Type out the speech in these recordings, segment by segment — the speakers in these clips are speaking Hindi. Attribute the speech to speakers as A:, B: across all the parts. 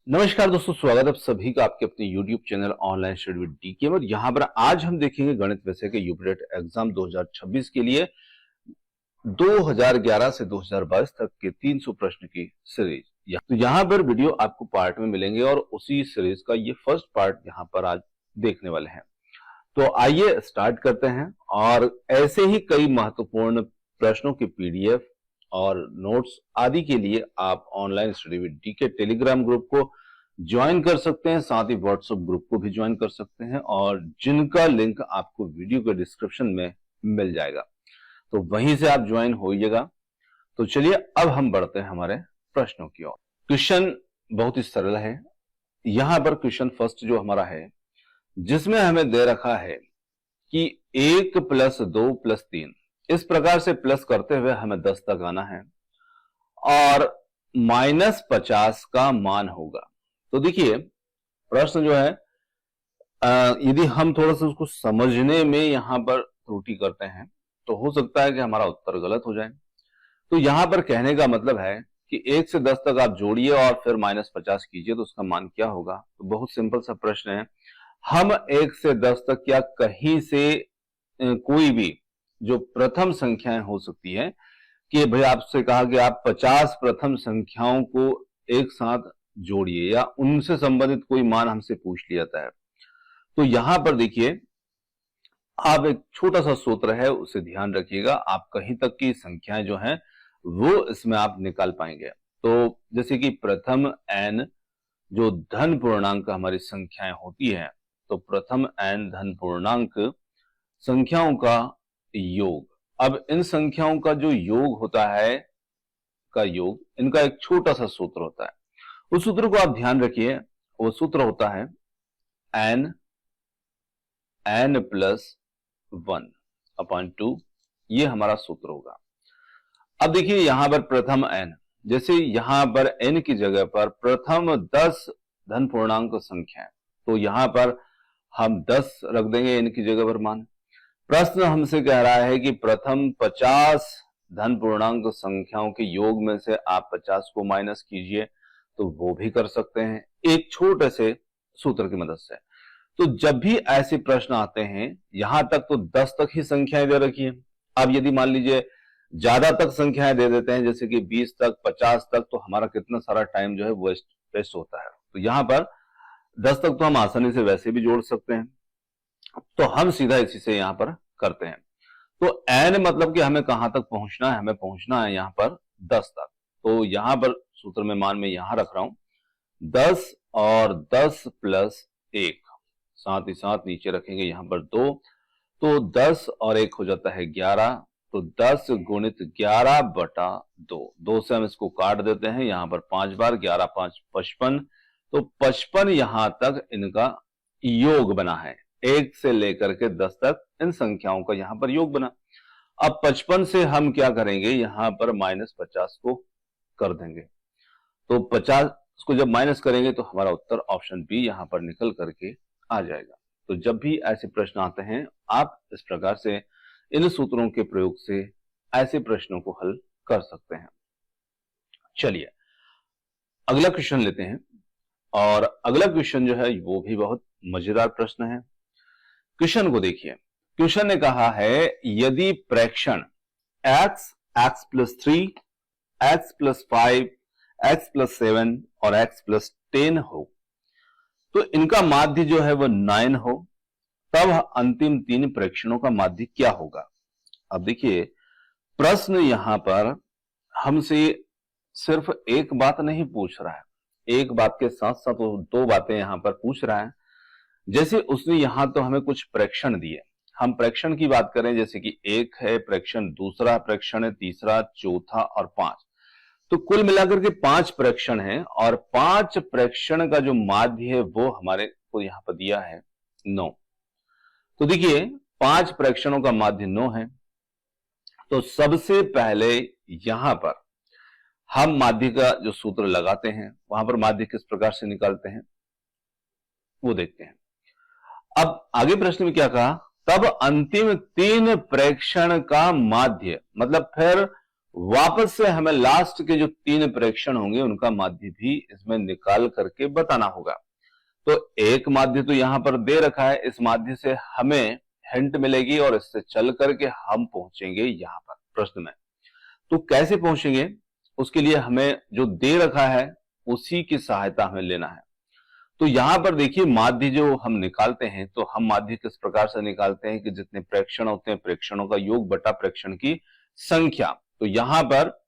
A: नमस्कार दोस्तों, स्वागत है आप सभी का आपके अपने YouTube channel online study with DK में। यहाँ पर आज हम देखेंगे गणित विषय के यूपीटेट एग्जाम 2026 के लिए 2011 से 2022 तक के 300 प्रश्न की सीरीज। तो यहाँ पर वीडियो आपको पार्ट में मिलेंगे और उसी सीरीज का ये फर्स्ट पार्ट यहाँ पर आज देखने वाले हैं। तो आइए स्टार्ट करते हैं और ऐसे ही कई महत्वपूर्ण प्रश्नों की PDF और नोट्स आदि के लिए आप online study with DK telegram group को ज्वाइन कर सकते हैं, साथ ही व्हाट्सएप ग्रुप को भी ज्वाइन कर सकते हैं और जिनका लिंक आपको वीडियो के डिस्क्रिप्शन में मिल जाएगा, तो वहीं से आप ज्वाइन होइएगा। तो चलिए अब हम बढ़ते हैं हमारे प्रश्नों की ओर। क्वेश्चन बहुत ही सरल है। यहां पर क्वेश्चन फर्स्ट जो हमारा है, जिसमें हमें दे रखा है कि 1 + 2 + 3 इस प्रकार से प्लस करते हुए हमें 10 तक आना है और -50 का मान होगा। तो देखिए प्रश्न जो है, यदि हम थोड़ा सा उसको समझने में यहां पर त्रुटि करते हैं तो हो सकता है कि हमारा उत्तर गलत हो जाए। तो यहां पर कहने का मतलब है कि 1 से 10 तक आप जोड़िए और फिर -50 कीजिए तो उसका मान क्या होगा। तो बहुत सिंपल सा प्रश्न है। हम 1 से 10 तक या कहीं से कोई भी जो प्रथम संख्याएं हो सकती है कि भाई आपसे कहा कि आप 50 प्रथम संख्याओं को एक साथ जोड़िए या उनसे संबंधित कोई मान हमसे पूछ लिया जाता है। तो यहां पर देखिए आप एक छोटा सा सूत्र है उसे ध्यान रखिएगा। आप कहीं तक की संख्याएं जो हैं वो इसमें आप निकाल पाएंगे। तो जैसे कि प्रथम n जो धन पूर्णांक हमारी संख्याएं होती है, तो प्रथम n धन पूर्णांक संख्याओं का योग। अब इन संख्याओं का जो योग होता है का योग, इनका एक छोटा सा सूत्र होता है। उस सूत्र को आप ध्यान रखिए। वो सूत्र होता है n + 1/2। ये हमारा सूत्र होगा। अब देखिए यहां पर प्रथम n, जैसे यहां पर n की जगह पर प्रथम 10 धन पूर्णांक संख्या है, तो यहां पर हम 10 रख देंगे n की जगह पर मान। प्रश्न हमसे कह रहा है कि प्रथम 50 धन पूर्णांक संख्याओं के योग में से आप 50 को माइनस कीजिए, तो वो भी कर सकते हैं एक छोटे से सूत्र की मदद से। तो जब भी ऐसे प्रश्न आते हैं, यहां तक तो 10 तक ही संख्याएं दे रखी है। अब यदि मान लीजिए ज्यादा तक संख्याएं दे देते हैं, जैसे कि 20 तक 50 तक, तो हमारा कितना सारा टाइम जो है वो वेस्ट होता है। तो यहां पर 10 तक तो हम आसानी से वैसे भी जोड़ सकते हैं, तो हम सीधा इसी से यहां पर करते हैं। तो n मतलब कि हमें कहां तक पहुंचना है, हमें पहुंचना है यहां पर 10 तक। तो यहां पर सूत्र में मान में यहां रख रहा हूं 10 और 10 + 1, साथ ही साथ नीचे रखेंगे यहां पर 2, तो 10 और 1 हो जाता है 11। तो 10 × 11/2, 2 से हम इसको काट देते हैं। यहां पर 5 बार, 11 × 5 = 55। तो 55 यहां तक इनका योग बना है। 1 से लेकर के 10 तक इन संख्याओं का यहां पर योग बना। अब 55 से हम क्या करेंगे, यहां पर -50 को कर देंगे। तो 50 को जब माइनस करेंगे तो हमारा उत्तर ऑप्शन बी यहां पर निकल करके आ जाएगा। तो जब भी ऐसे प्रश्न आते हैं, आप इस प्रकार से इन सूत्रों के प्रयोग से ऐसे प्रश्नों को हल कर सकते हैं। चलिए अगला क्वेश्चन लेते हैं और अगला क्वेश्चन जो है वो भी बहुत मजेदार प्रश्न है। क्वेश्चन को देखिए। क्वेश्चन ने कहा है यदि प्रेक्षण x, x + 3, x + 5, x + 7 और x + 10 हो, तो इनका माध्य जो है वो 9 हो, तब अंतिम 3 प्रेक्षणों का माध्य क्या होगा। अब देखिए प्रश्न यहां पर हमसे सिर्फ एक बात नहीं पूछ रहा है, एक बात के साथ साथ वो 2 बातें यहां पर पूछ रहा है। जैसे उसने यहां तो हमें कुछ प्रेक्षण दिए, हम प्रेक्षण की बात करें, जैसे कि 1 है प्रेक्षण, दूसरा प्रेक्षण है, तीसरा, चौथा और 5, तो कुल मिलाकर के 5 प्रेक्षण हैं और 5 प्रेक्षण का जो माध्य है वो हमारे को यहां पर दिया है 9। तो देखिए 5 प्रेक्षणों का माध्य 9 है। तो सबसे पहले यहां पर हम माध्य का जो सूत्र लगाते हैं, वहां पर माध्य किस प्रकार से निकालते हैं वो देखते हैं। अब आगे प्रश्न में क्या कहा, तब अंतिम 3 प्रेक्षण का माध्य, मतलब फिर वापस से हमें लास्ट के जो 3 प्रेक्षण होंगे उनका माध्य भी इसमें निकाल करके बताना होगा। तो एक माध्य तो यहां पर दे रखा है, इस माध्य से हमें हिंट मिलेगी और इससे चल करके हम पहुंचेंगे यहां पर प्रश्न में। तो कैसे पहुंचेंगे, उसके लिए हमें जो दे रखा है उसी की सहायता हमें लेना है। तो यहां पर देखिए माध्य जो हम निकालते हैं, तो हम माध्य किस प्रकार से निकालते हैं कि जितने प्रेक्षण होते हैं प्रेक्षणों का योग बटा प्रेक्षण की संख्या। तो यहां पर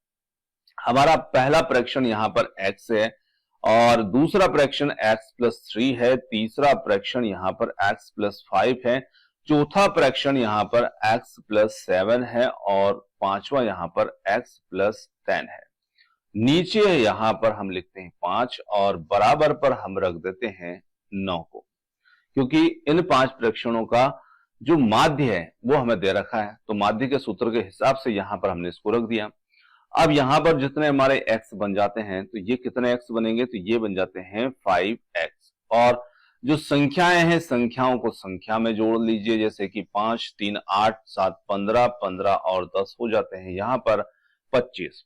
A: हमारा पहला प्रेक्षण यहां पर x है और दूसरा प्रेक्षण x+3 है, तीसरा प्रेक्षण यहां पर x+5 है, चौथा प्रेक्षण यहां पर x+7 है और पांचवा यहां पर x+10 है। नीचे यहां पर हम लिखते हैं 5 और बराबर पर हम रख देते हैं 9 को, क्योंकि इन 5 प्रेक्षणों का जो माध्य है वो हमें दे रखा है। तो माध्य के सूत्र के हिसाब से यहां पर हमने इसको रख दिया। अब यहां पर जितने हमारे x बन जाते हैं, तो ये कितने x बनेंगे, तो ये बन जाते हैं 5x। और जो संख्याएं हैं संख्याओं को संख्या में जोड़ लीजिए, जैसे कि 5, 3, 8, 7, 15, 15 और 10 हो जाते हैं यहां पर 25।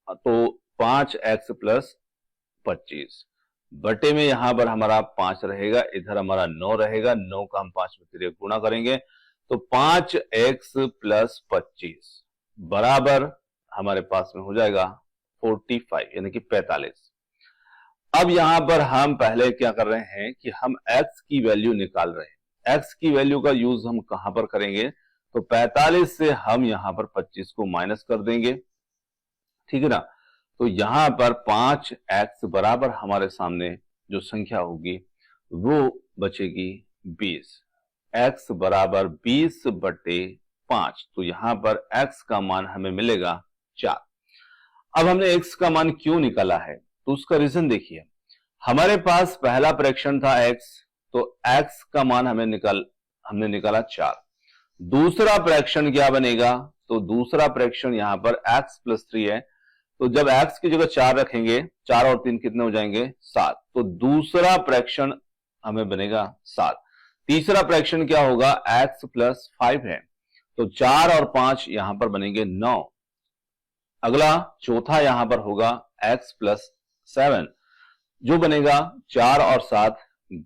A: तो 5x + 25 बटे में यहां पर हमारा 5 रहेगा, इधर हमारा 9 रहेगा, 9 का हम 5 में फिर गुणा करेंगे तो 5x + 25 बराबर हमारे पास में हो जाएगा 45 यानी कि 45। अब यहां पर हम पहले क्या कर रहे हैं कि हम x की वैल्यू निकाल रहे हैं। x की वैल्यू का यूज हम कहां पर करेंगे, तो 45 से हम यहां पर 25 को माइनस कर देंगे, ठीक है ना। तो यहां पर 5x बराबर हमारे सामने जो संख्या होगी वो बचेगी 20। x बराबर 20/5। तो यहां पर x का मान हमें मिलेगा 4। अब हमने x का मान क्यों निकाला है, तो उसका रीजन देखिए। हमारे पास पहला प्रेक्षण था x, तो x का मान हमने निकाला 4। दूसरा प्रेक्षण क्या बनेगा, तो दूसरा प्रेक्षण यहां पर x+3 है, तो जब x की जगह 4 रखेंगे, 4 और 3 कितने हो जाएंगे 7। तो दूसरा प्रेक्षण हमें बनेगा 7। तीसरा प्रेक्षण क्या होगा, x+5 है, तो 4 और 5 यहां पर बनेंगे 9। अगला चौथा यहां पर होगा x+7 जो बनेगा 4 और 7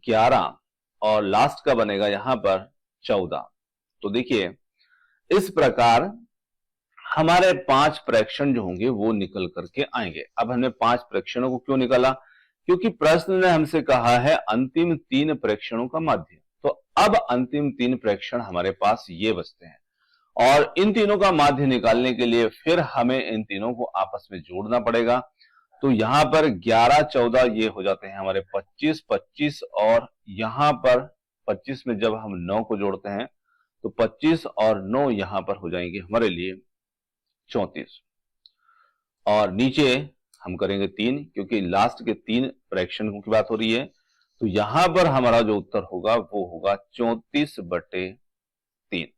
A: 11 और लास्ट का बनेगा यहां पर 14। तो देखिए इस प्रकार हमारे 5 प्रेक्षण जो होंगे वो निकल करके आएंगे। अब हमने 5 प्रेक्षणों को क्यों निकाला, क्योंकि प्रश्न ने हमसे कहा है अंतिम 3 प्रेक्षणों का माध्य। तो अब अंतिम 3 प्रेक्षण हमारे पास ये बचते हैं और इन तीनों का माध्य निकालने के लिए फिर हमें इन तीनों को आपस में जोड़ना पड़ेगा। तो यहां पर 11, 14 ये हो जाते हैं हमारे 25, 25 और यहां पर 25 में जब हम 9 को जोड़ते हैं तो 25 और 9 यहां पर हो जाएंगे हमारे लिए 34। और नीचे हम करेंगे 3, क्योंकि लास्ट के 3 प्रेक्षणों की बात हो रही है। तो यहां पर हमारा जो उत्तर होगा वो होगा 34/3।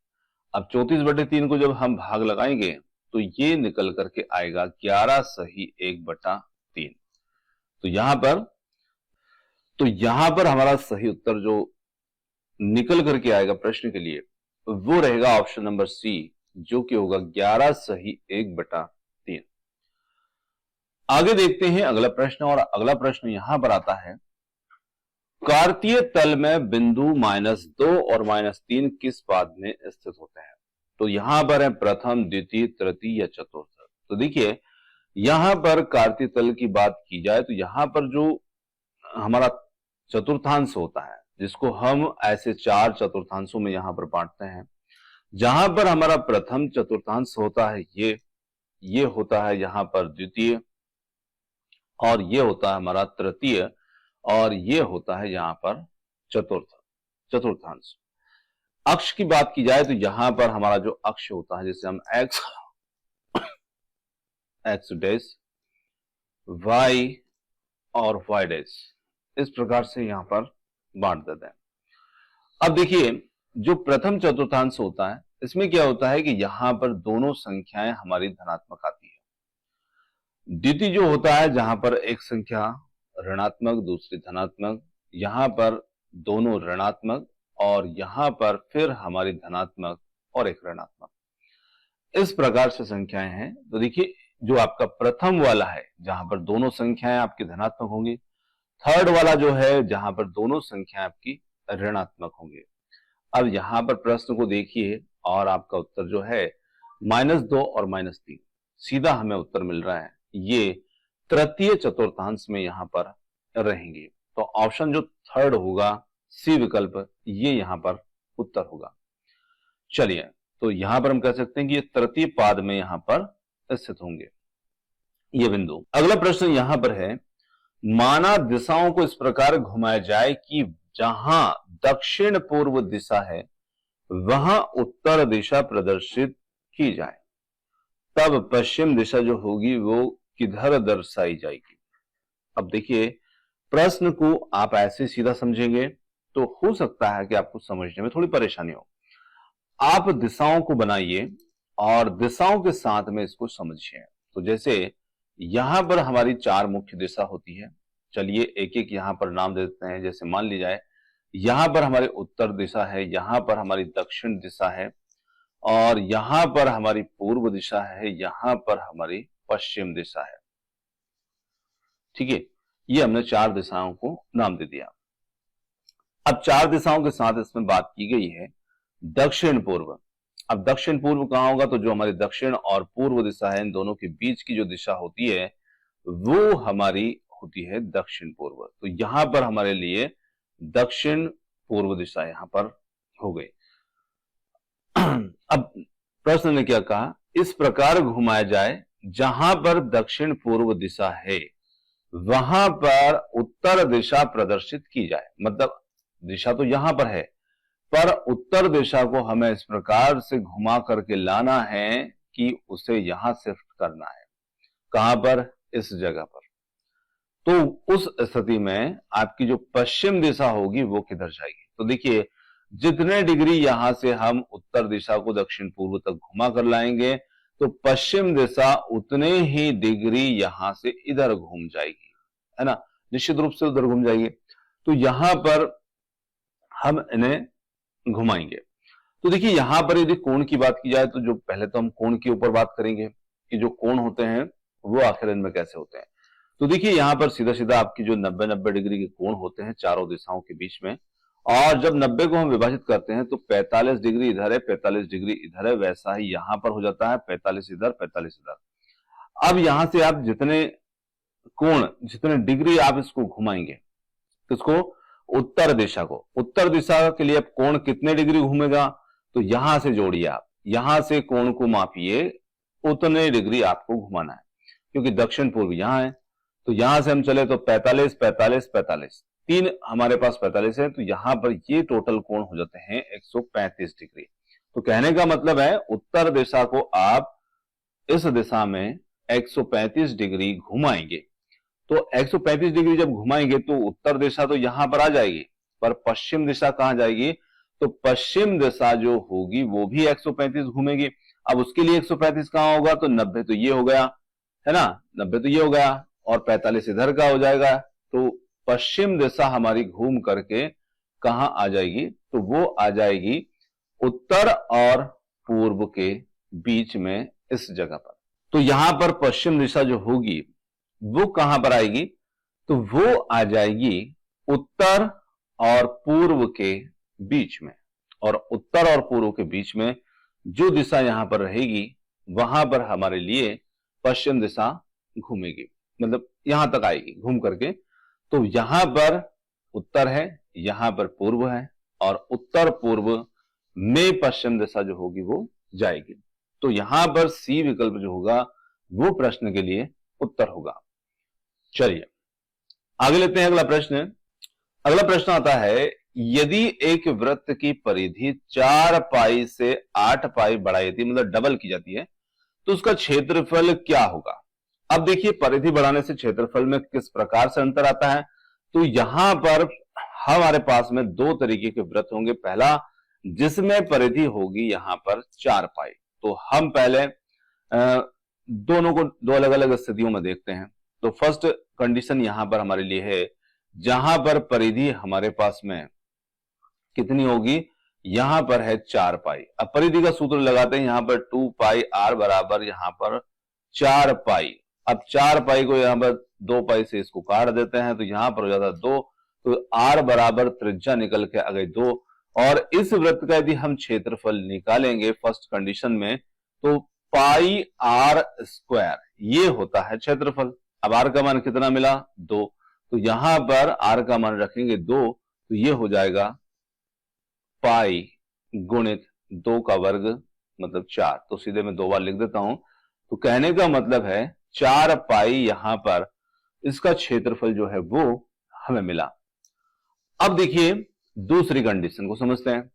A: अब 34/3 को जब हम भाग लगाएंगे तो ये निकल करके आएगा 11 सही 1/3। तो यहां पर हमारा सही उत्तर जो निकल करके आएगा प्रश्न के लिए वो रहेगा ऑप्शन नंबर सी, जो कि होगा 11 सही 1/3। आगे देखते हैं अगला प्रश्न, और अगला प्रश्न यहां पर आता है, कार्तीय तल में बिंदु -2 और -3 किस पाद में स्थित होते हैं। तो यहां पर है प्रथम, द्वितीय, तृतीय या चतुर्थ। तो देखिए यहां पर कार्तीय तल की बात की जाए तो यहां पर जो हमारा चतुर्थांश होता है, जिसको हम ऐसे 4 चतुर्थांशों में यहां पर बांटते हैं, जहां पर हमारा प्रथम चतुर्थांश होता है ये होता है यहां पर द्वितीय, और ये होता है हमारा तृतीय, और ये होता है यहां पर चतुर्थांश। अक्ष की बात की जाए तो यहां पर हमारा जो अक्ष होता है, जिसे हम x डैश, y और y डैश इस प्रकार से यहां पर बांट देते हैं। अब देखिए जो प्रथम चतुर्थांश होता है इसमें क्या होता है कि यहां पर दोनों संख्याएं हमारी धनात्मक आती है। द्वितीय जो होता है जहां पर एक संख्या ऋणात्मक दूसरी धनात्मक, यहां पर दोनों ऋणात्मक और यहां पर फिर हमारी धनात्मक और एक ऋणात्मक, इस प्रकार से संख्याएं हैं। तो देखिए जो आपका प्रथम वाला है जहां पर दोनों संख्याएं आपकी धनात्मक होंगी, थर्ड वाला जो है जहां पर दोनों संख्याएं आपकी ऋणात्मक होंगी। अब यहां पर प्रश्न को देखिए और आपका उत्तर जो है -2 और -3, सीधा हमें उत्तर मिल रहा है, ये तृतीय चतुर्थांश में यहां पर रहेंगे। तो ऑप्शन जो थर्ड होगा, सी विकल्प, ये यहां पर उत्तर होगा। चलिए, तो यहां पर हम कह सकते हैं कि ये तृतीय पाद में यहां पर स्थित होंगे ये बिंदु। अगला प्रश्न यहां पर है, माना दिशाओं को इस प्रकार घुमाया जाए कि जहां दक्षिण पूर्व दिशा है वहां उत्तर दिशा प्रदर्शित की जाए, तब पश्चिम दिशा जो होगी वो किधर दर्शाई जाएगी। अब देखिए, प्रश्न को आप ऐसे सीधा समझेंगे तो हो सकता है कि आपको समझने में थोड़ी परेशानी हो। आप दिशाओं को बनाइए और दिशाओं के साथ में इसको समझिए। तो जैसे यहां पर हमारी 4 मुख्य दिशा होती है, चलिए एक एक यहां पर नाम दे देते हैं। जैसे मान ली जाए यहां पर हमारी उत्तर दिशा है, यहां पर हमारी दक्षिण दिशा है, और यहां पर हमारी पूर्व दिशा है, यहां पर हमारी पश्चिम दिशा है। ठीक है, ये हमने 4 दिशाओं को नाम दे दिया। अब 4 दिशाओं के साथ इसमें बात की गई है दक्षिण पूर्व। अब दक्षिण पूर्व कहां होगा, तो जो हमारी दक्षिण और पूर्व दिशा है, इन दोनों के बीच की जो दिशा होती है वो हमारी होती है दक्षिण पूर्व। तो यहां पर हमारे लिए दक्षिण पूर्व दिशा यहां पर हो गई। अब प्रश्न ने क्या कहा, इस प्रकार घुमाया जाए जहां पर दक्षिण पूर्व दिशा है वहां पर उत्तर दिशा प्रदर्शित की जाए। मतलब दिशा तो यहां पर है, पर उत्तर दिशा को हमें इस प्रकार से घुमा करके लाना है कि उसे यहां शिफ्ट करना है। कहां पर, इस जगह पर। तो उस स्थिति में आपकी जो पश्चिम दिशा होगी वो किधर जाएगी। तो देखिए, जितने डिग्री यहां से हम उत्तर दिशा को दक्षिण पूर्व तक घुमा कर लाएंगे तो पश्चिम दिशा उतने ही डिग्री यहां से इधर घूम जाएगी, है ना, निश्चित रूप से उधर घूम जाएगी। तो यहां पर हम इन्हें घुमाएंगे। तो देखिए, यहां पर यदि कोण की बात की जाए तो जो पहले तो हम कोण के ऊपर बात करेंगे कि जो कोण होते हैं वो आखिर इनमें कैसे होते हैं। तो देखिए, यहां पर सीधा सीधा आपकी जो 90-90 डिग्री के कोण होते हैं चारों दिशाओं के बीच में, और जब 90 को हम विभाजित करते हैं तो 45 डिग्री इधर है, 45 डिग्री इधर है, वैसा ही यहां पर हो जाता है, 45 इधर, 45 इधर। अब यहां से आप जितने कोण, जितने डिग्री आप इसको घुमाएंगे, किसको, उत्तर दिशा को, उत्तर दिशा के लिए अब कोण कितने डिग्री घूमेगा, तो यहां से जोड़िए आप, यहां से कोण को मापिए, उतने डिग्री आपको घुमाना है, क्योंकि दक्षिण पूर्व यहां है। तो यहां से हम चले तो 45, 45, 45, 3 हमारे पास 45 है, तो यहां पर ये टोटल कोण हो जाते हैं 135 डिग्री। तो कहने का मतलब है उत्तर दिशा को आप इस दिशा में 135 डिग्री घुमाएंगे। तो 135 डिग्री जब घुमाएंगे तो उत्तर दिशा तो यहां पर आ जाएगी, पर पश्चिम दिशा कहां जाएगी, तो पश्चिम दिशा जो होगी वो भी 135 घूमेगी। अब उसके लिए 135 कहां होगा, तो 90 तो ये हो गया, है ना, 90 तो ये हो गया, और 45 इधर का हो जाएगा। तो पश्चिम दिशा हमारी घूम करके कहां आ जाएगी, तो वो आ जाएगी उत्तर और पूर्व के बीच में, इस जगह पर। तो यहां पर पश्चिम दिशा जो होगी वो कहां पर आएगी, तो वो आ जाएगी उत्तर और पूर्व के बीच में। और उत्तर और पूर्व के बीच में जो दिशा यहां पर रहेगी वहां पर हमारे लिए पश्चिम दिशा घूमेगी, मतलब यहां तक आएगी घूम करके। तो यहां पर उत्तर है, यहां पर पूर्व है, और उत्तर पूर्व में पश्चिम दिशा जो होगी वो जाएगी। तो यहां पर सी विकल्प जो होगा वो प्रश्न के लिए उत्तर होगा। चलिए आगे लेते हैं अगला प्रश्न। अगला प्रश्न आता है, यदि एक वृत्त की परिधि 4 पाई से 8 पाई बढ़ाई जाती है, मतलब डबल की जाती है, तो उसका क्षेत्रफल क्या होगा। अब देखिए, परिधि बढ़ाने से क्षेत्रफल में किस प्रकार से अंतर आता है। तो यहां पर हमारे पास में 2 तरीके के वृत्त होंगे। पहला, जिसमें परिधि होगी यहां पर 4 पाई। तो हम पहले दोनों को 2 अलग अलग स्थितियों में देखते हैं। तो फर्स्ट कंडीशन यहां पर हमारे लिए है जहां पर परिधि हमारे पास में कितनी होगी, यहां पर है 4 पाई। अब परिधि का सूत्र लगाते हैं, यहां पर 2 पाई आर बराबर यहां पर 4 पाई। अब 4 पाई को यहां पर 2 पाई से इसको काट देते हैं तो यहां पर हो जाता है 2, तो r बराबर त्रिज्या निकल के आ गई 2। और इस वृत्त का यदि हम क्षेत्रफल निकालेंगे फर्स्ट कंडीशन में तो पाई r स्क्वायर ये होता है क्षेत्रफल। अब r का मान कितना मिला 2, तो यहां पर r का मान रखेंगे 2, तो ये हो जाएगा पाई गुणित 2 का वर्ग मतलब 4। तो सीधे मैं 2 बार लिख देता हूं। तो कहने का मतलब है 4 पाई यहां पर इसका क्षेत्रफल जो है वो हमें मिला। अब देखिए दूसरी कंडीशन को समझते हैं।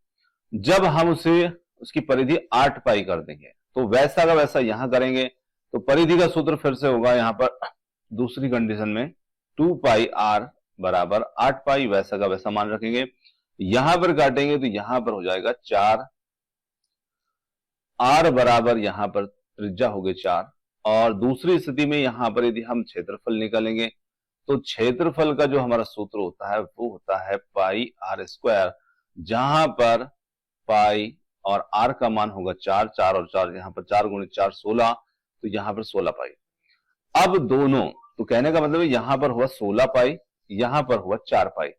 A: जब हम उसे उसकी परिधि 8 पाई कर देंगे तो वैसा का वैसा यहां करेंगे तो परिधि का सूत्र फिर से होगा यहां पर दूसरी कंडीशन में 2 पाई r बराबर 8 पाई, वैसा का वैसा मान रखेंगे। यहां पर काटेंगे तो यहां पर हो जाएगा 4, r बराबर यहां पर त्रिज्या हो गई 4। और दूसरी स्थिति में यहां पर यदि हम क्षेत्रफल निकालेंगे तो क्षेत्रफल का जो हमारा सूत्र होता है वो होता है पाई r स्क्वायर, जहां पर पाई और r का मान होगा 4, 4 और 4 यहां पर 4 गुणित 4 16, तो यहां पर 16 पाई। अब दोनों तो कहने का मतलब है यहां पर हुआ 16 पाई, यहां पर हुआ 4 पाई।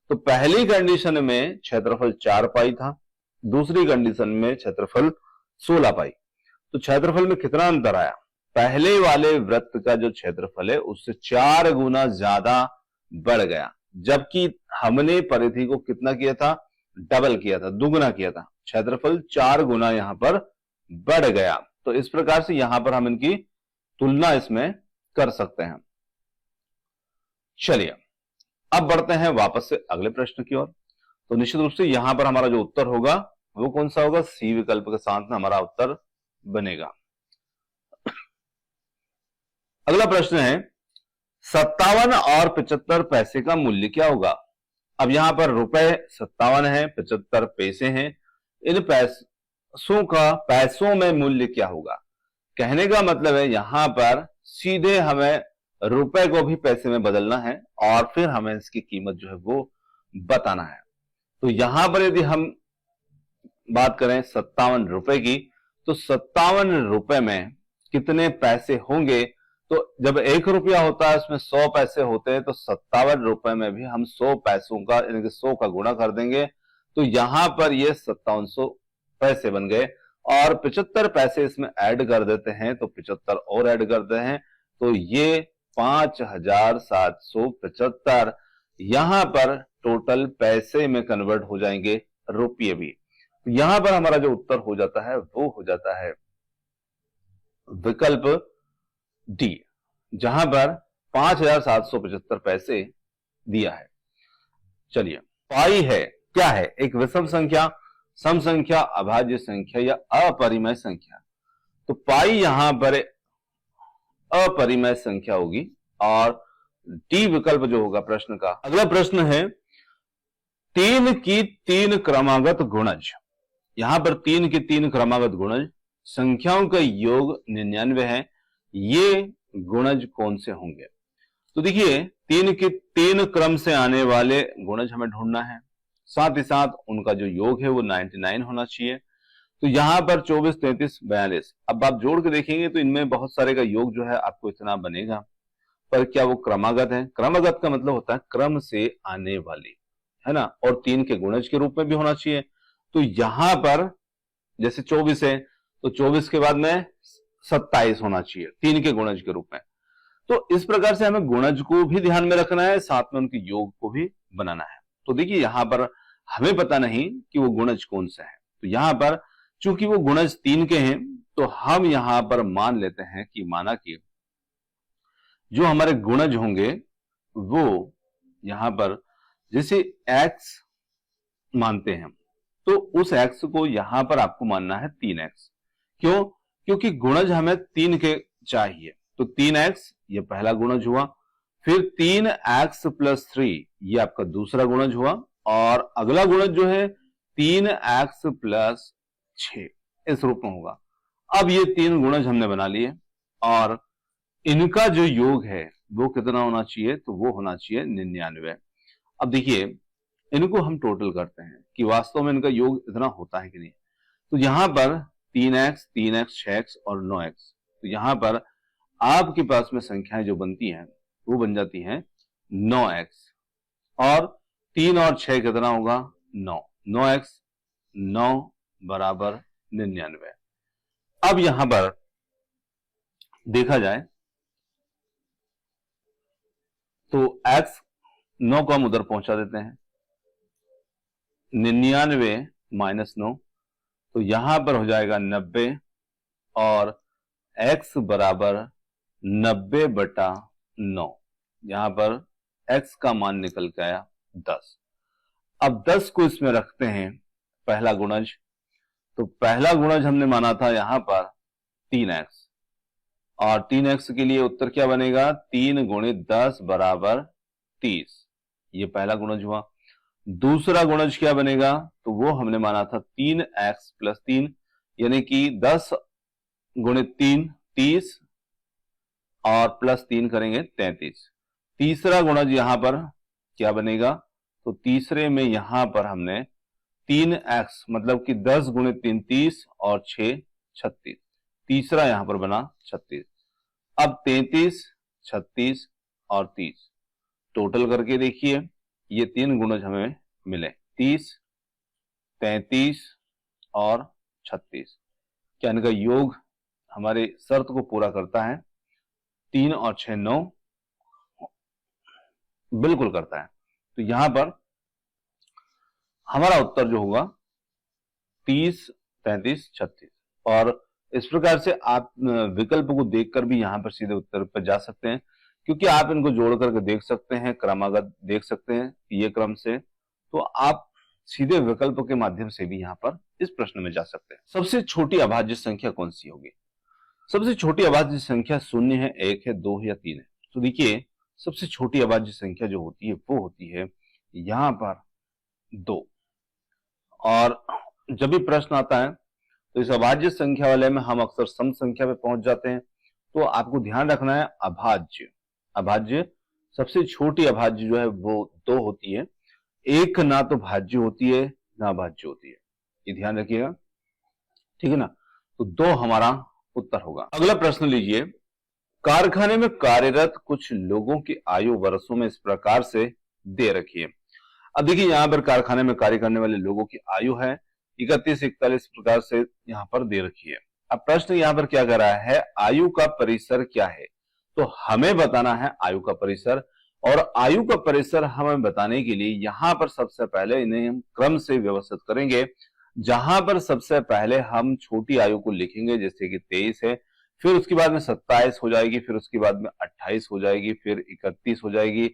A: तो पहली कंडीशन में क्षेत्रफल 4 पाई था, दूसरी कंडीशन में क्षेत्रफल 16 पाई। तो क्षेत्रफल में कितना अंतर आया? पहले वाले वृत्त का जो क्षेत्रफल है उससे 4 गुना ज्यादा बढ़ गया, जबकि हमने परिधि को कितना किया था? डबल किया था, दुगुना किया था। क्षेत्रफल 4 गुना यहां पर बढ़ गया। तो इस प्रकार से यहां पर हम इनकी तुलना इसमें कर सकते हैं। चलिए अब बढ़ते हैं वापस से अगले प्रश्न की ओर। तो निश्चित रूप से यहां पर हमारा जो उत्तर होगा वो कौन सा होगा? सी विकल्प के साथ में हमारा उत्तर बनेगा। अगला प्रश्न है 57 और 75 पैसे का मूल्य क्या होगा? अब यहां पर रुपए 57 है, 75 पैसे हैं। इन पैसों का पैसों में मूल्य क्या होगा? कहने का मतलब है यहां पर सीधे हमें रुपए को भी पैसे में बदलना है और फिर हमें इसकी कीमत जो है वो बताना है। तो यहां पर यदि हम बात करें 57 रुपए की तो 57 रुपए में कितने पैसे होंगे? तो जब 1 रुपया होता है उसमें 100 पैसे होते हैं, तो 57 रुपए में भी हम 100 पैसों का यानी कि 100 का गुणा कर देंगे तो यहां पर ये 5700 पैसे बन गए। और 75 पैसे इसमें ऐड कर देते हैं तो 75 और ऐड करते हैं तो ये 5775 यहां पर टोटल पैसे में कन्वर्ट हो जाएंगे रुपये भी। तो यहां पर हमारा जो उत्तर हो जाता है वो हो जाता है विकल्प डी, जहां पर 5775 पैसे दिया है। चलिए पाई है क्या है? एक विषम संख्या, सम संख्या, अभाज्य संख्या या अपरिमेय संख्या। तो पाई यहां पर अपरिमेय संख्या होगी और डी विकल्प जो होगा प्रश्न का। अगला प्रश्न है 3 की 3 क्रमागत गुणज। यहां पर 3 की 3 क्रमागत गुणज, संख्याओं का योग 99 है, ये गुणज कौन से होंगे? तो देखिए 3 के 3 क्रम से आने वाले गुणज हमें ढूंढना है, साथ ही साथ उनका जो योग है वो 99 होना चाहिए। तो यहां पर 24, 33, 42, अब आप जोड़ के देखेंगे तो इनमें बहुत सारे का योग जो है आपको इतना बनेगा, पर क्या वो क्रमागत है? क्रमागत का मतलब होता है क्रम से आने वाली, है ना, और 3 के गुणज के रूप में भी होना चाहिए। तो यहां पर जैसे 24 है तो 24 के बाद में 27 होना चाहिए 3 के गुणज के रूप में। तो इस प्रकार से हमें गुणज को भी ध्यान में रखना है, साथ में उनके योग को भी बनाना है। तो देखिए यहां पर हमें पता नहीं कि वो गुणज कौन से हैं, तो यहां पर चूंकि वो गुणज 3 के हैं तो हम यहां पर मान लेते हैं कि माना कि जो हमारे गुणज होंगे वो यहां पर जैसे x मानते हैं तो उस x को यहां पर आपको मानना है 3x। क्यों? क्योंकि गुणज हमें 3 के चाहिए। तो 3x ये पहला गुणज हुआ, फिर 3x प्लस 3 ये आपका दूसरा गुणज हुआ, और अगला गुणज जो है 3x प्लस 6 इस रूप में होगा। अब ये 3 गुणज हमने बना लिए और इनका जो योग है वो कितना होना चाहिए? तो वो होना चाहिए 99। अब देखिए इनको हम टोटल करते हैं कि वास्तव में इनका योग इतना होता है कि नहीं। तो यहां पर 3x, 3x, 6x और 9x, तो यहां पर आपके पास में संख्याएं जो बनती हैं वो बन जाती हैं 9x, और 3 और 6 कितना होगा 9, 9x 9 बराबर 99। अब यहां पर देखा जाए तो x 9 को हम उधर पहुंचा देते हैं, 99 माइनस 9, तो यहां पर हो जाएगा 90, और x बराबर 90/9। यहां पर x का मान निकल के आया 10। अब 10 को इसमें रखते हैं पहला गुणज, तो पहला गुणज हमने माना था यहां पर 3x, और 3x के लिए उत्तर क्या बनेगा 3 गुणित 10 बराबर 30, ये पहला गुणज हुआ। दूसरा गुणज क्या बनेगा, तो वो हमने माना था 3x प्लस 3, यानी कि 10 गुणित 3 30, और प्लस 3 करेंगे 33। तीसरा गुणज यहां पर क्या बनेगा, तो तीसरे में यहां पर हमने 3x मतलब कि 10 गुणित 3 30 और 6 36, तीसरा यहां पर बना 36। अब 33 36 और 30 टोटल करके देखिए, ये 3 गुणज हमें मिले 30 33 और 36, क्या इनका योग हमारे शर्त को पूरा करता है। 3 और 6 9 बिल्कुल करता है, तो यहां पर हमारा उत्तर जो होगा 30 33 36। और इस प्रकार से आप विकल्प को देखकर भी यहां पर सीधे उत्तर पर जा सकते हैं, क्योंकि आप इनको जोड़ करके देख सकते हैं, क्रमागत देख सकते हैं ये क्रम से, तो आप सीधे विकल्प के माध्यम से भी यहां पर इस प्रश्न में जा सकते हैं। सबसे छोटी अभाज्य संख्या कौन सी होगी? सबसे छोटी अभाज्य संख्या 0 है, 1 है, 2 है या 3 है। तो देखिए सबसे छोटी अभाज्य संख्या जो होती है वो होती है यहां पर 2। और जब भी प्रश्न आता है तो इस अभाज्य संख्या वाले में हम अक्सर सम संख्या पे पहुंच जाते हैं, तो आपको ध्यान रखना है अभाज्य, अभाज्य सबसे छोटी अभाज्य जो है वो 2 होती है, एक ना तो भाज्य होती है ना भाज्य होती है, ये ध्यान रखिएगा, ठीक है ना। तो 2 हमारा उत्तर होगा। अगला प्रश्न लीजिए, कारखाने में कार्यरत कुछ लोगों की आयु वर्षों में इस प्रकार से दे रखी है। अब देखिए यहां पर कारखाने में कार्य करने वाले लोगों की आयु है 31 41 प्रकार से यहां पर दे रखी है। अब प्रश्न यहां पर क्या कर रहा है, आयु का परिसर क्या है, तो हमें बताना है आयु का परिसर, और आयु का परिसर हमें बताने के लिए यहां पर सबसे पहले इन्हें हम क्रम से व्यवस्थित करेंगे, जहां पर सबसे पहले हम छोटी आयु को लिखेंगे जैसे कि 23 है, फिर उसके बाद में 27 हो जाएगी, फिर उसके बाद में 28 हो जाएगी, फिर 31 हो जाएगी,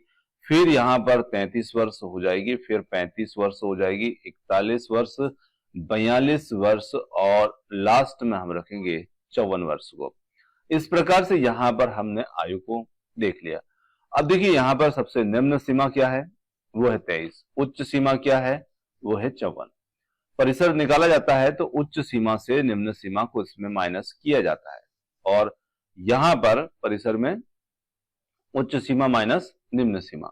A: फिर यहां पर 33 वर्ष हो जाएगी, फिर 35 वर्ष हो जाएगी, 41 वर्ष, 42 वर्ष, और लास्ट में हम रखेंगे 54 वर्ष को। इस प्रकार से यहां पर हमने आयु को देख लिया। अब देखिए यहां पर सबसे निम्न सीमा क्या है, वो है 23, उच्च सीमा क्या है, वो है 54। परिसर निकाला जाता है तो उच्च सीमा से निम्न सीमा को इसमें माइनस किया जाता है, और यहां पर परिसर में उच्च सीमा माइनस निम्न सीमा,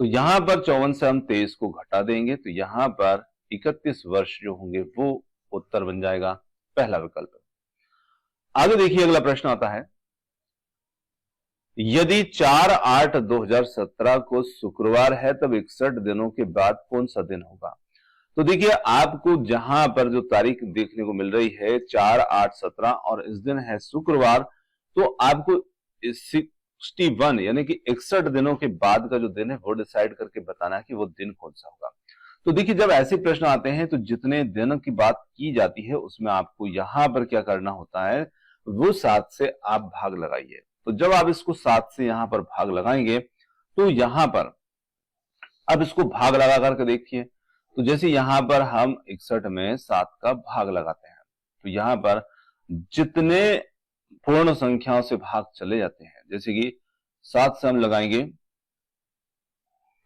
A: तो यहां पर 54 से हम 23 को घटा देंगे, तो यहां पर 31 वर्ष जो होंगे वो उत्तर बन जाएगा, पहला विकल्प। आगे देखिए अगला प्रश्न आता है, यदि 4/8/2017 को शुक्रवार है तब 61 दिनों के बाद कौन सा दिन होगा? तो देखिए आपको जहां पर जो तारीख देखने को मिल रही है 4/8/17 और इस दिन है शुक्रवार, तो आपको 61 यानी कि 61 दिनों के बाद का जो दिन है वो डिसाइड करके बताना है कि वो दिन कौन सा होगा। तो देखिए जब ऐसे प्रश्न आते हैं तो जितने दिनों की बात की जाती है उसमें आपको यहां पर क्या करना होता है, वो 7 से आप भाग लगाइए। तो जब आप इसको 7 से यहां पर भाग लगाएंगे तो यहां पर अब इसको भाग लगा करके देखिए, तो जैसे यहां पर हम 61 में 7 का भाग लगाते हैं तो यहां पर जितने पूर्ण संख्याओं से भाग चले जाते हैं, जैसे कि 7 से हम लगाएंगे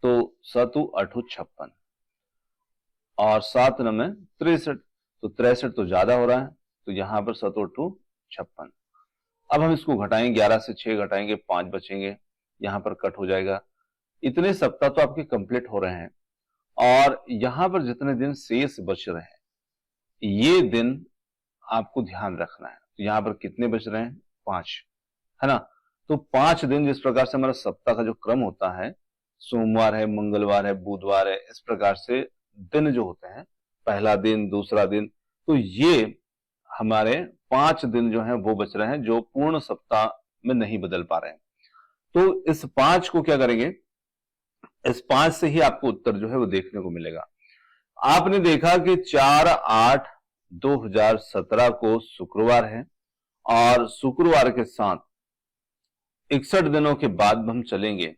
A: तो 7 8 56 और 7 में 63, तो 63 तो ज्यादा हो रहा है, तो यहां पर 7 8 56। अब हम इसको घटाएंगे, 11 से 6 घटाएंगे 5 बचेंगे, यहां पर कट हो जाएगा। इतने सप्ताह तो आपके कंप्लीट हो रहे हैं, और यहां पर जितने दिन शेष बच रहे हैं ये दिन आपको ध्यान रखना है। तो यहां पर कितने बच रहे हैं, 5, है ना। तो 5 दिन जिस प्रकार से हमारा सप्ताह का जो क्रम होता है, सोमवार है, मंगलवार है, बुधवार है, इस प्रकार से दिन जो होते हैं, पहला दिन, दूसरा दिन, तो ये हमारे 5 दिन जो हैं वो बच रहे हैं, जो पूर्ण सप्ताह में नहीं बदल पा रहे हैं। तो इस 5 को क्या करेंगे, इस 5 से ही आपको उत्तर जो है वो देखने को मिलेगा। आपने देखा कि 4/8/2017 को शुक्रवार है, और शुक्रवार के साथ 61 दिनों के बाद हम चलेंगे।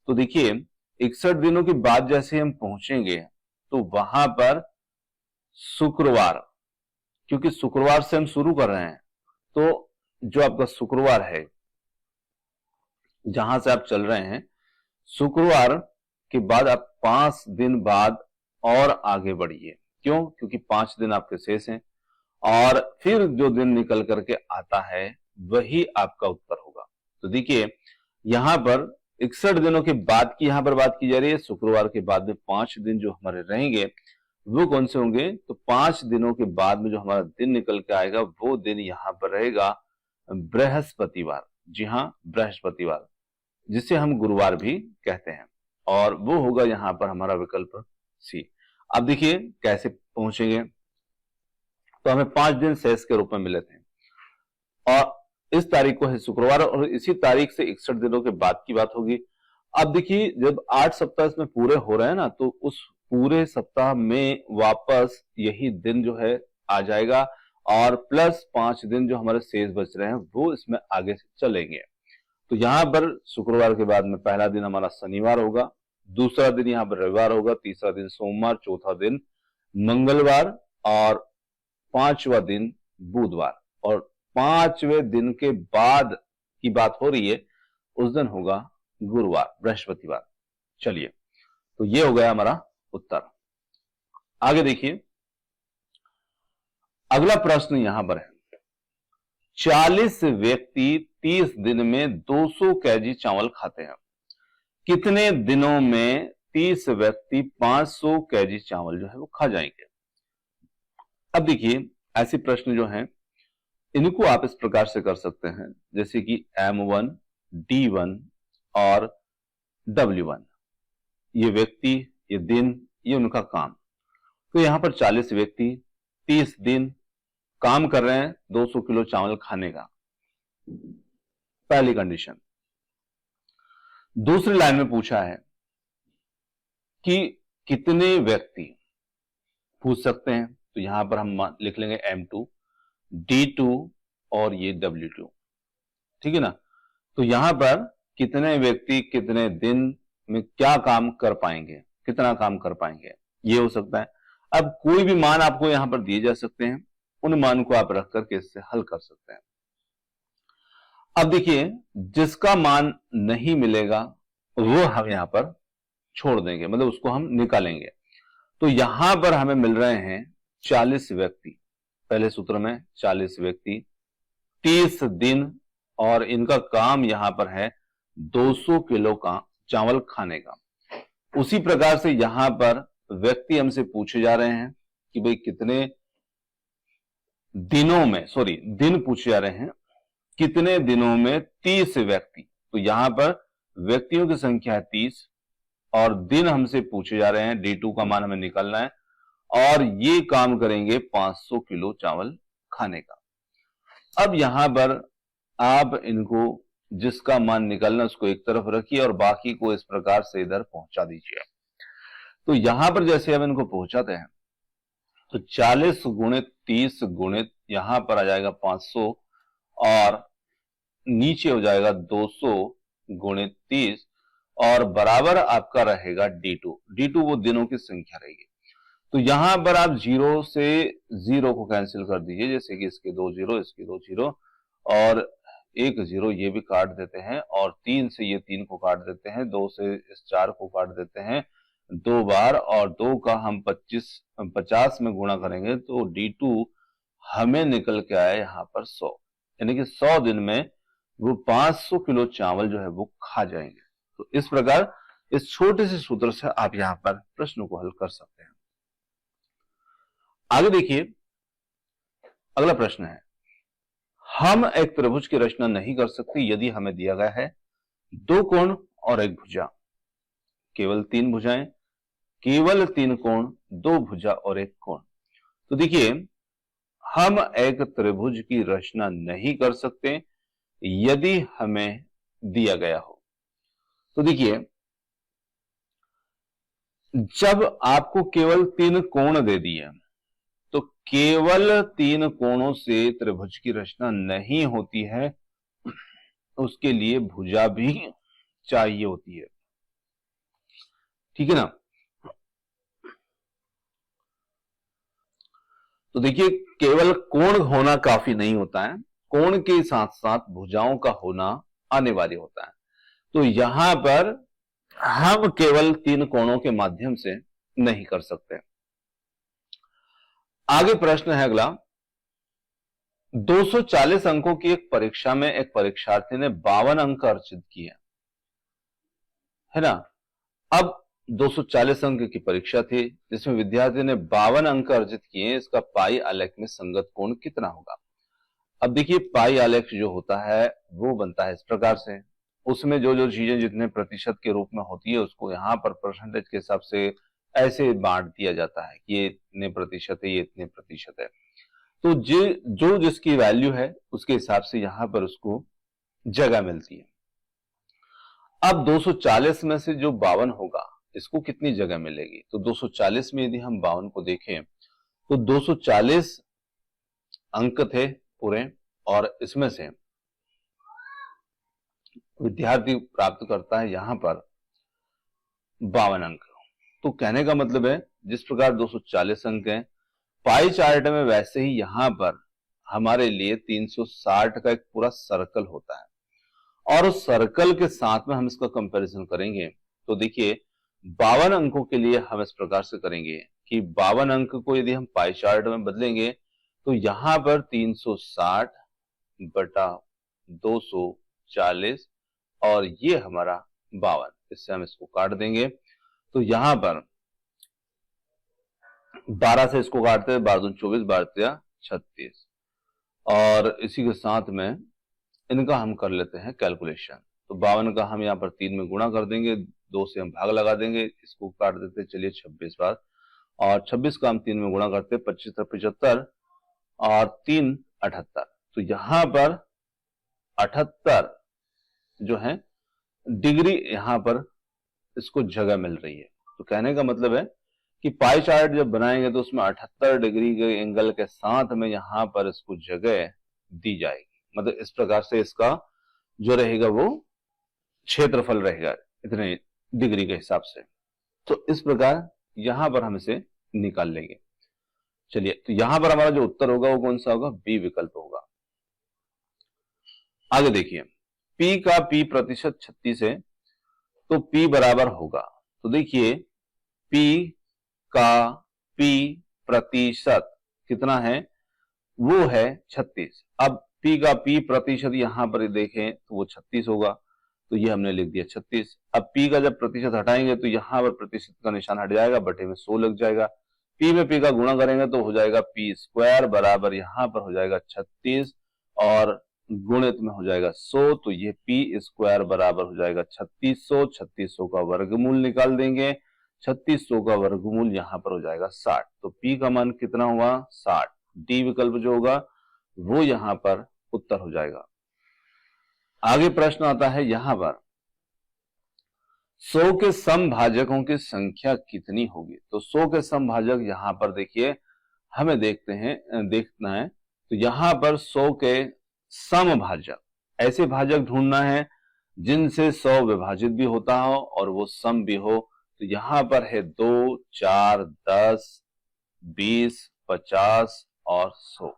A: तो देखिए 61 दिनों के बाद जैसे हम पहुंचेंगे तो वहां पर शुक्रवार, क्योंकि शुक्रवार से हम शुरू कर रहे हैं, तो जो आपका शुक्रवार है जहां से आप चल रहे हैं, शुक्रवार के बाद आप 5 दिन बाद और आगे बढ़िए। क्यों? क्योंकि 5 दिन आपके शेष हैं, और फिर जो दिन निकल करके आता है वही आपका उत्तर होगा। तो देखिए यहां पर 61 दिनों के बाद की यहां पर बात की जा रही है। शुक्रवार के बाद में 5 दिन जो हमारे रहेंगे वो कौन से होंगे? तो 5 दिनों के बाद में जो हमारा दिन निकल के आएगा वो दिन यहां पर रहेगा बृहस्पतिवार। जी हां, बृहस्पतिवार, जिसे हम गुरुवार भी कहते हैं, और वो होगा यहां पर हमारा विकल्प सी। अब देखिए कैसे पहुंचेंगे, तो हमें 5 दिन शेष के रूप में मिले थे, और इस तारीख को है शुक्रवार, और इसी तारीख से 61 दिनों के बाद की बात होगी। अब देखिए जब 8 सप्ताह इसमें पूरे हो रहे हैं ना, तो उस पूरे सप्ताह में वापस यही दिन जो है आ जाएगा, और प्लस 5 दिन जो हमारे शेष बच रहे हैं वो इसमें आगे चलेंगे। तो यहां पर शुक्रवार के बाद में पहला दिन हमारा शनिवार होगा, दूसरा दिन यहां पर रविवार होगा, तीसरा दिन सोमवार, चौथा दिन मंगलवार, और 5वां दिन बुधवार, और 5वें दिन के बाद की बात हो रही है, उस दिन होगा गुरुवार, बृहस्पतिवार। चलिए, तो ये हो गया हमारा उत्तर। आगे देखिए अगला प्रश्न यहां पर है, 40 व्यक्ति 30 दिन में 200 केजी चावल खाते हैं, कितने दिनों में 30 व्यक्ति 500 केजी चावल जो है वो खा जाएंगे? अब देखिए ऐसे प्रश्न जो हैं इनको आप इस प्रकार से कर सकते हैं, जैसे कि M1, D1 और W1, ये व्यक्ति, ये दिन, ये उनका काम। तो यहां पर 40 व्यक्ति 30 दिन काम कर रहे हैं 200 किलो चावल खाने का, पहली कंडीशन। दूसरी लाइन में पूछा है कि कितने व्यक्ति पूछ सकते हैं, तो यहां पर हम लिख लेंगे M2, D2 और ये W2, ठीक है ना। तो यहां पर कितने व्यक्ति कितने दिन में क्या काम कर पाएंगे, कितना काम कर पाएंगे, ये हो सकता है। अब कोई भी मान आपको यहां पर दिए जा सकते हैं, उन मान को आप रख करके इससे हल कर सकते हैं। अब देखिए जिसका मान नहीं मिलेगा वो हम यहां पर छोड़ देंगे, मतलब उसको हम निकालेंगे। तो यहां पर हमें मिल रहे हैं 40 व्यक्ति, पहले सूत्र में 40 व्यक्ति 30 दिन, और इनका काम यहां पर है 200 किलो का चावल खाने का। उसी प्रकार से यहां पर व्यक्ति हमसे पूछे जा रहे हैं कि भाई कितने दिनों में, सॉरी दिन पूछे जा रहे हैं, कितने दिनों में 30 व्यक्ति, तो यहां पर व्यक्तियों की संख्या है 30, और दिन हमसे पूछे जा रहे हैं, D2 का मान हमें निकालना है, और ये काम करेंगे 500 किलो चावल खाने का। अब यहां पर आप इनको जिसका मान निकालना उसको एक तरफ रखिए और बाकी को इस प्रकार से इधर पहुंचा दीजिए। तो यहां पर जैसे हम इनको पहुंचाते हैं तो 40 गुणित 30 गुणित यहां पर आ जाएगा 500, और नीचे हो जाएगा 200 गुणित 30, और बराबर आपका रहेगा D2। D2 वो दिनों की संख्या रहेगी। तो यहां पर आप 0 से 0 को कैंसिल कर दीजिए, जैसे कि इसके 2 0, इसके 2 0, और 1 0 ये भी काट देते हैं, और 3 से ये 3 को काट देते हैं, 2 से इस 4 को काट देते हैं 2 बार, और 2 का हम 50 में गुणा करेंगे तो D2 हमें निकल के आया यहां पर 100, यानी कि 100 दिन में वो 500 किलो चावल जो है वो खा जाएंगे। तो इस प्रकार इस छोटे से सूत्र से आप यहां पर प्रश्न को हल कर सकते हैं। आगे देखिए अगला प्रश्न है, हम एक त्रिभुज की रचना नहीं कर सकते यदि हमें दिया गया है दो कोण और एक भुजा, केवल तीन भुजाएं, केवल तीन कोण, दो भुजा और एक कोण। तो देखिए हम एक त्रिभुज की रचना नहीं कर सकते यदि हमें दिया गया हो। तो देखिए जब आपको केवल तीन कोण दे दिए तो केवल तीन कोणों से त्रिभुज की रचना नहीं होती है, उसके लिए भुजा भी चाहिए होती है, ठीक है ना। तो देखिए केवल कोण होना काफी नहीं होता है, कोण के साथ साथ भुजाओं का होना अनिवार्य होता है। तो यहां पर हम केवल तीन कोणों के माध्यम से नहीं कर सकते। आगे प्रश्न है अगला, 240 अंकों की एक परीक्षा में एक परीक्षार्थी ने 52 अंक अर्जित किए, है ना। अब 240 अंक की परीक्षा थी जिसमें विद्यार्थी ने 52 अंक अर्जित किए, इसका पाई आलेख में संगत कोण कितना होगा। अब देखिए पाई आलेख जो होता है वो बनता है इस प्रकार से, उसमें जो जो चीजें जितने प्रतिशत के रूप में होती है उसको यहां पर परसेंटेज के हिसाब से ऐसे बांट दिया जाता है कि ये इतने प्रतिशत है, ये इतने प्रतिशत है। तो जो जिसकी वैल्यू है उसके हिसाब से यहां पर उसको जगह मिलती है। अब 240 में से जो 52 होगा इसको कितनी जगह मिलेगी, तो 240 में यदि हम 52 को देखें तो 240 अंक थे पूरे, और इसमें से विद्यार्थी प्राप्त करता है यहां पर 52 अंक। तो कहने का मतलब है जिस प्रकार 240 अंक हैं पाई चार्ट में, वैसे ही यहां पर हमारे लिए 360 का एक पूरा सर्कल होता है, और उस सर्कल के साथ में हम इसका कंपैरिजन करेंगे। तो देखिए 52 अंकों के लिए हम इस प्रकार से करेंगे कि 52 अंक को यदि हम पाई चार्ट में बदलेंगे तो यहां पर 360 बटा 240 और ये हमारा 52, इससे हम इसको काट देंगे। तो यहां पर 12 से इसको काटते हैं, 12 दूनी 24, 12 36, और इसी के साथ में इनका हम कर लेते हैं कैलकुलेशन। तो 52 का हम यहाँ पर 3 में गुणा कर देंगे, 2 से हम भाग लगा देंगे, इसको काट देते हैं चलिए 26 बार, और 26 का हम 3 में गुणा करते हैं, 25 75 और 3 78। तो यहां पर 78 जो है डिग्री यहां पर इसको जगह मिल रही है। तो कहने का मतलब है कि पाई चार्ट जब बनाएंगे तो उसमें 78 डिग्री के एंगल के साथ में यहां पर इसको जगह दी जाएगी, मतलब इस प्रकार से इसका जो रहेगा वो क्षेत्रफल रहेगा इतने डिग्री के हिसाब से। तो इस प्रकार यहां पर हम इसे निकाल लेंगे। चलिए तो यहां पर हमारा जो उत्तर होगा वो कौन सा होगा, बी विकल्प होगा। आगे देखिए P का P प्रतिशत 36 है तो P बराबर होगा, तो देखिए P का P प्रतिशत कितना है, वो है 36। अब P का P प्रतिशत यहां पर देखें तो वो 36 होगा, तो ये हमने लिख दिया 36। अब P का जब प्रतिशत हटाएंगे तो यहां पर प्रतिशत का निशान हट जाएगा, बटे में 100 लग जाएगा। P में P का गुणा करेंगे तो हो जाएगा P स्क्वायर बराबर यहां पर हो जाएगा 36 और गुणित में हो जाएगा 100, तो ये P स्क्वायर बराबर हो जाएगा 3600। 3600 का वर्गमूल निकाल देंगे, 3600 का वर्गमूल यहां पर हो जाएगा 60। तो P का मान कितना हुआ 60, डी विकल्प जो होगा वो यहां पर उत्तर हो जाएगा। आगे प्रश्न आता है यहां पर 100 के समभाजकों की संख्या कितनी होगी। तो 100 के समभाजक यहां पर देखिए हमें देखना है। तो यहां पर 100 के समभाजक, ऐसे भाजक ढूंढना है जिनसे 100 विभाजित भी होता हो और वो सम भी हो। तो यहां पर है 2, 4, 10, 20, 50 और 100।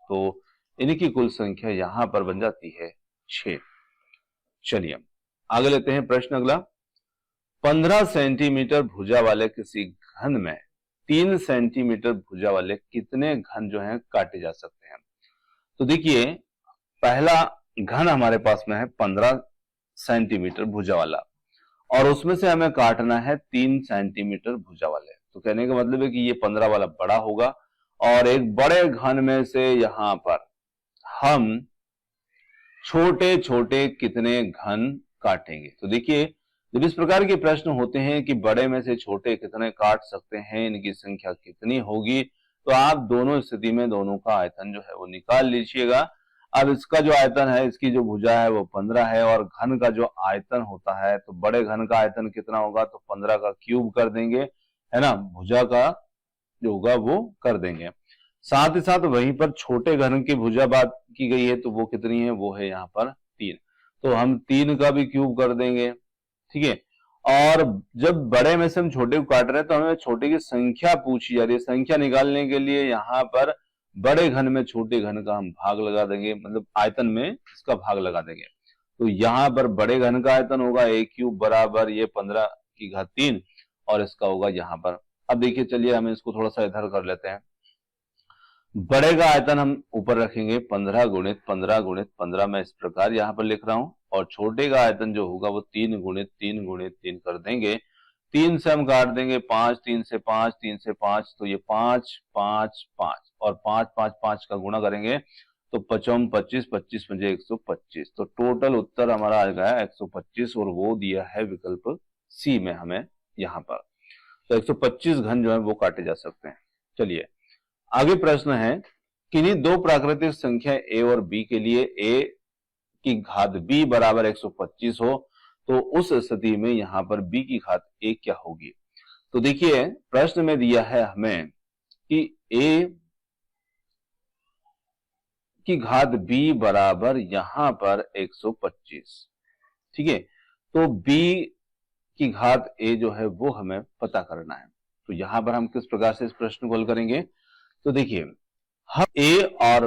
A: तो इनकी कुल संख्या यहां पर बन जाती है 6। चलिए आगे लेते हैं प्रश्न अगला, 15 सेंटीमीटर भुजा वाले किसी घन में 3 सेंटीमीटर भुजा वाले कितने घन जो हैं काटे जा सकते हैं। तो देखिए पहला घन हमारे पास में है 15 सेंटीमीटर भुजा वाला, और उसमें से हमें काटना है 3 सेंटीमीटर भुजा वाले। तो कहने का मतलब है कि ये 15 वाला बड़ा होगा, और एक बड़े घन में से यहां पर हम छोटे छोटे कितने घन काटेंगे। तो देखिए जब इस प्रकार के प्रश्न होते हैं कि बड़े में से छोटे कितने काट सकते हैं, इनकी संख्या कितनी होगी, तो आप दोनों स्थिति में दोनों का आयतन जो है वो निकाल लीजिएगा। अब इसका जो आयतन है, इसकी जो भुजा है वो 15 है, और घन का जो आयतन होता है, तो बड़े घन का आयतन कितना होगा, तो 15 का क्यूब कर देंगे, है ना, भुजा का जो होगा वो कर देंगे। साथ ही साथ वहीं पर छोटे घन की भुजा बात की गई है, तो वो कितनी है, वो है यहाँ पर 3, तो हम 3 का भी क्यूब कर देंगे, ठीक है। और जब बड़े में से हम छोटे को काट रहे हैं तो हमें छोटे की संख्या पूछी जा रही है। संख्या निकालने के लिए यहाँ पर बड़े घन में छोटे घन का हम भाग लगा देंगे, मतलब आयतन में इसका भाग लगा देंगे। तो यहाँ पर बड़े घन का आयतन होगा a क्यूब बराबर ये 15 की घात 3, और इसका होगा यहाँ पर। अब देखिए चलिए हम इसको थोड़ा सा इधर कर लेते हैं। बड़े का आयतन हम ऊपर रखेंगे 15 गुणित 15 गुणित 15, मैं इस प्रकार यहां पर लिख रहा हूं, और छोटे का आयतन जो होगा वो 3 गुणित 3 गुणित 3 कर देंगे। 3 से हम काट देंगे 5, 3 से 5, 3 से 5, तो ये 5 5 5, और 5 5 5 का गुणा करेंगे तो 5 25, 25 मुझे 125, तो टोटल उत्तर हमारा आ गया 125, और वो दिया है विकल्प सी में हमें यहाँ पर। तो 125 घन जो है वो काटे जा सकते हैं। चलिए आगे प्रश्न है, किन्हीं दो प्राकृतिक संख्या a और b के लिए a की घात b बराबर 125 हो, तो उस स्थिति में यहां पर b की घात a क्या होगी। तो देखिए प्रश्न में दिया है हमें कि a की घात b बराबर यहां पर 125, ठीक है। तो b की घात a जो है वो हमें पता करना है। तो यहां पर हम किस प्रकार से इस प्रश्न को हल करेंगे, तो देखिए हम a और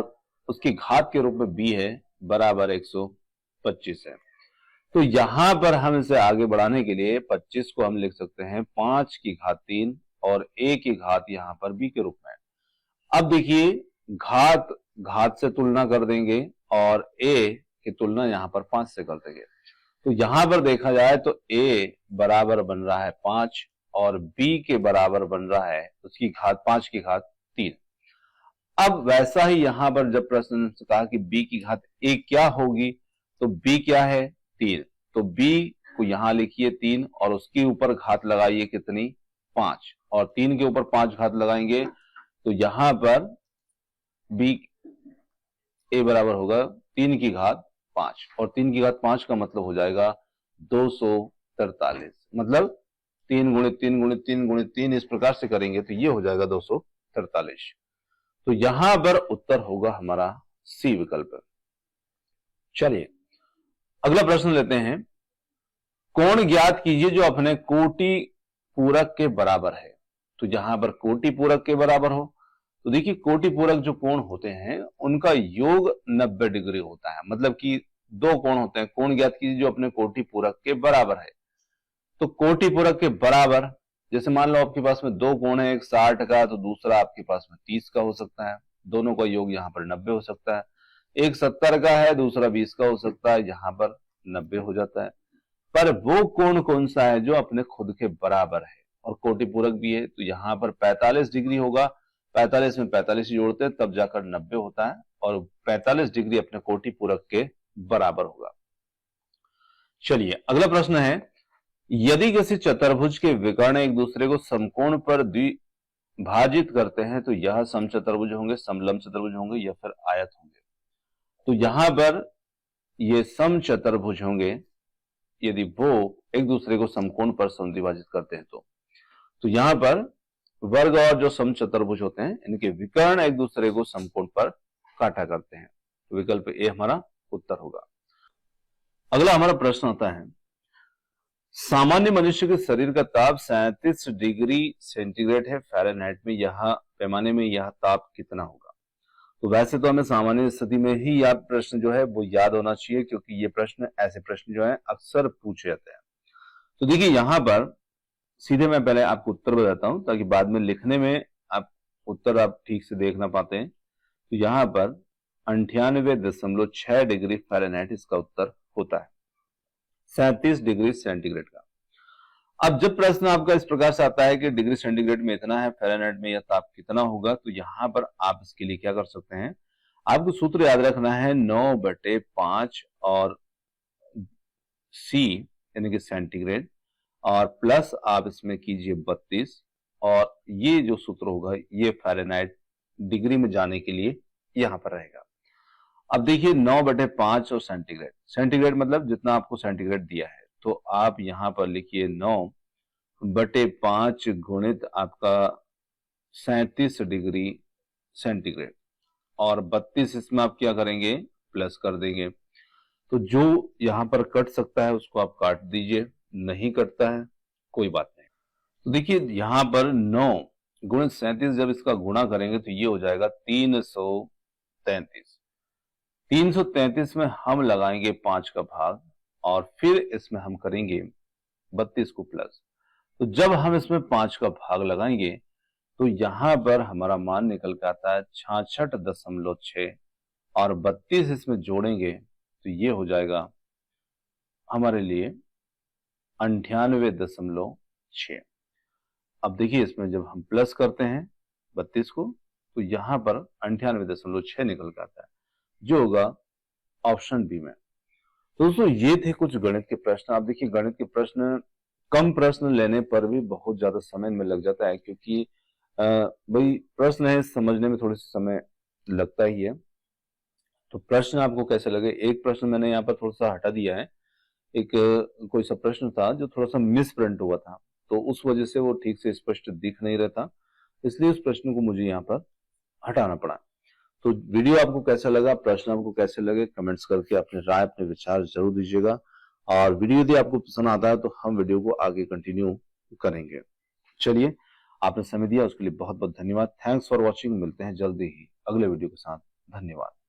A: उसकी घात के रूप में b है बराबर 125 है, तो यहां पर हम इसे आगे बढ़ाने के लिए 25 को हम लिख सकते हैं 5 की घात 3, और a की घात यहां पर b के रूप में। अब देखिए घात घात से तुलना कर देंगे, और a की तुलना यहां पर 5 से कर देंगे। तो यहां पर देखा जाए तो a बराबर बन रहा है 5, और b के बराबर बन रहा है उसकी घात 5 की घात 3। अब वैसा ही यहां पर जब प्रश्न से कहा कि b की घात a क्या होगी, तो b क्या है 3, तो b को यहां लिखिए 3, और उसके ऊपर घात लगाइए कितनी 5, और 3 के ऊपर 5 घात लगाएंगे, तो यहां पर b a बराबर होगा 3 की घात 5, और 3 की घात 5 का मतलब हो जाएगा 243, मतलब 3 गुणित 3 गुणित 3 गुणित 3 इस प्रकार से करेंगे तो ये हो जाएगा 243। तो यहां पर उत्तर होगा हमारा सी विकल्प। चलिए अगला प्रश्न लेते हैं, कोण ज्ञात कीजिए जो अपने कोटि पूरक के बराबर है। तो यहां पर कोटि पूरक के बराबर हो, तो देखिए कोटि पूरक जो कोण होते हैं उनका योग 90 डिग्री होता है, मतलब कि दो कोण होते हैं। कोण ज्ञात कीजिए जो अपने कोटि पूरक के बराबर है। तो कोटि पूरक के बराबर, जैसे मान लो आपके पास में दो कोण है, एक 60 का तो दूसरा आपके पास में 30 का हो सकता है, दोनों का योग यहाँ पर 90 हो सकता है। एक 70 का है, दूसरा 20 का हो सकता है, यहाँ पर 90 हो जाता है। पर वो कोण कौन सा है जो अपने खुद के बराबर है और कोटि पूरक भी है, तो यहाँ पर 45 डिग्री होगा। 45 में 45 जोड़ते हैं तब जाकर 90 होता है, और 45 डिग्री अपने कोटि पूरक के बराबर होगा। चलिए अगला प्रश्न है, यदि किसी चतुर्भुज के विकर्ण एक दूसरे को समकोण पर द्विभाजित करते हैं तो यह समचतुर्भुज होंगे, समलंब चतुर्भुज होंगे या फिर आयत होंगे। तो यहां पर ये समचतुर्भुज होंगे यदि वो एक दूसरे को समकोण पर समद्विभाजित करते हैं। तो यहां पर वर्ग और जो समचतुर्भुज होते हैं इनके विकर्ण एक दूसरे को समकोण पर काटा करते हैं। तो विकल्प ए हमारा उत्तर होगा। अगला हमारा प्रश्न आता है, सामान्य मनुष्य के शरीर का ताप 37 डिग्री सेंटीग्रेड है फ़ारेनहाइट में, यह पैमाने में यह ताप कितना होगा। तो वैसे तो हमें सामान्य स्थिति में ही यह प्रश्न जो है वो याद होना चाहिए, क्योंकि ये प्रश्न ऐसे प्रश्न जो है अक्सर पूछे जाते हैं। तो देखिए यहां पर सीधे मैं पहले आपको उत्तर बताता हूं ताकि बाद में लिखने में आप उत्तर आप ठीक से देख ना पाते हैं। तो यहां पर 98.6 डिग्री फ़ारेनहाइट इसका उत्तर होता है, 37 डिग्री सेंटीग्रेड का। अब जब प्रश्न आपका इस प्रकार से आता है कि डिग्री सेंटीग्रेड में इतना है, फ़ारेनहाइट में यह ताप कितना होगा, तो यहां पर आप इसके लिए क्या कर सकते हैं, आपको सूत्र याद रखना है 9/5 और सी यानी कि सेंटीग्रेड, और प्लस आप इसमें कीजिए 32, और ये जो सूत्र होगा ये फ़ारेनहाइट डिग्री में जाने के लिए यहां पर रहेगा। अब देखिए 9/5 और सेंटीग्रेड, सेंटीग्रेड मतलब जितना आपको सेंटीग्रेड दिया है, तो आप यहां पर लिखिए 9/5 गुणित आपका 37 डिग्री सेंटीग्रेड, और 32 इसमें आप क्या करेंगे, प्लस कर देंगे। तो जो यहां पर कट सकता है उसको आप काट दीजिए, नहीं कटता है कोई बात नहीं। तो देखिए यहां पर 9 गुणित 37 जब इसका गुणा करेंगे तो ये हो जाएगा 333। 333 में हम लगाएंगे 5 का भाग, और फिर इसमें हम करेंगे 32 को प्लस। तो जब हम इसमें 5 का भाग लगाएंगे तो यहां पर हमारा मान निकल के आता है 66.6, और 32 इसमें जोड़ेंगे तो ये हो जाएगा हमारे लिए 98.6। अब देखिए इसमें जब हम प्लस करते हैं 32 को तो यहां पर 98.6 निकल के आता है, जो होगा ऑप्शन बी में। तो दोस्तों ये थे कुछ गणित के प्रश्न। आप देखिए गणित के प्रश्न, कम प्रश्न लेने पर भी बहुत ज्यादा समय में लग जाता है, क्योंकि भाई प्रश्न है समझने में थोड़ी सी समय लगता ही है। तो प्रश्न आपको कैसे लगे, एक प्रश्न मैंने यहाँ पर थोड़ा सा हटा दिया है, एक कोई सा प्रश्न था जो थोड़ा सा मिस प्रिंट हुआ था, तो उस वजह से वो ठीक से स्पष्ट दिख नहीं रहा था, इसलिए उस प्रश्न को मुझे यहाँ पर हटाना पड़ा। तो वीडियो आपको कैसा लगा, प्रश्न आपको कैसे लगे, कमेंट्स करके अपने राय अपने विचार जरूर दीजिएगा। और वीडियो यदि आपको पसंद आता है तो हम वीडियो को आगे कंटिन्यू करेंगे। चलिए, आपने समय दिया उसके लिए बहुत बहुत धन्यवाद। Thanks for watching. मिलते हैं जल्दी ही अगले वीडियो के साथ। धन्यवाद।